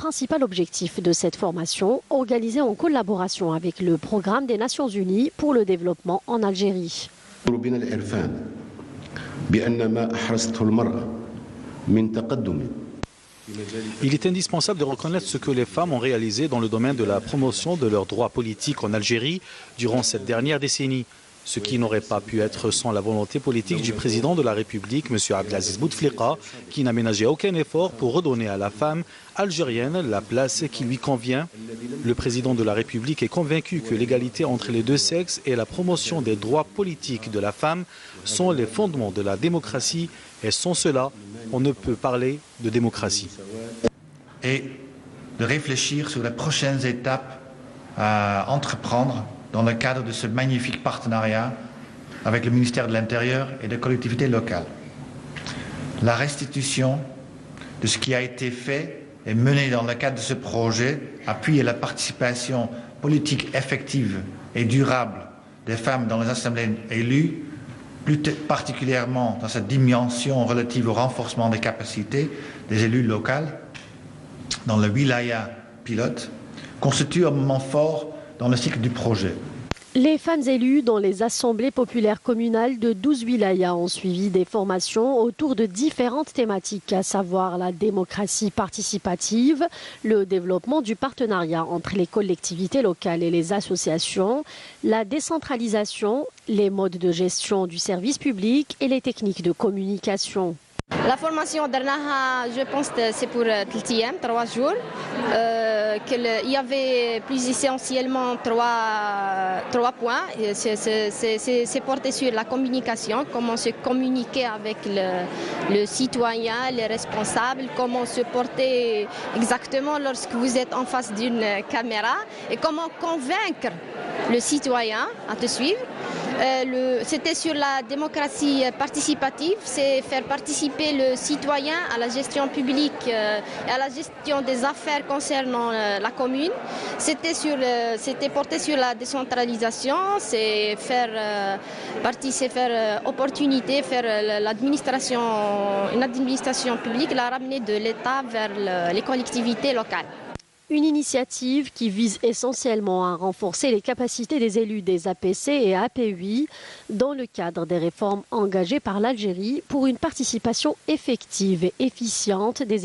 principal objectif de cette formation, organisée en collaboration avec le Programme des Nations Unies pour le développement en Algérie. Il est indispensable de reconnaître ce que les femmes ont réalisé dans le domaine de la promotion de leurs droits politiques en Algérie durant cette dernière décennie. Ce qui n'aurait pas pu être sans la volonté politique du président de la République, M. Abdelaziz Bouteflika, qui n'a ménagé aucun effort pour redonner à la femme algérienne la place qui lui convient. Le président de la République est convaincu que l'égalité entre les deux sexes et la promotion des droits politiques de la femme sont les fondements de la démocratie, et sans cela, on ne peut parler de démocratie. Et de réfléchir sur les prochaines étapes à entreprendre dans le cadre de ce magnifique partenariat avec le ministère de l'Intérieur et des collectivités locales. La restitution de ce qui a été fait et mené dans le cadre de ce projet appuie la participation politique effective et durable des femmes dans les assemblées élues, plus particulièrement dans cette dimension relative au renforcement des capacités des élus locaux dans le wilaya pilote, constitue un moment fort dans le cycle du projet. Les femmes élues dans les assemblées populaires communales de 12 wilayas ont suivi des formations autour de différentes thématiques, à savoir la démocratie participative, le développement du partenariat entre les collectivités locales et les associations, la décentralisation, les modes de gestion du service public et les techniques de communication. La formation d'Arnaha, je pense que c'est pour 3 jours. Il y avait plus essentiellement trois points. C'est porté sur la communication, comment se communiquer avec le citoyen, les responsables, comment se porter exactement lorsque vous êtes en face d'une caméra et comment convaincre le citoyen à te suivre. C'était sur la démocratie participative, c'est faire participer le citoyen à la gestion publique et à la gestion des affaires concernant la commune. C'était porté sur la décentralisation, c'est faire opportunité, faire une administration publique, la ramener de l'État vers les collectivités locales. Une initiative qui vise essentiellement à renforcer les capacités des élus des APC et APUI dans le cadre des réformes engagées par l'Algérie pour une participation effective et efficiente des élus.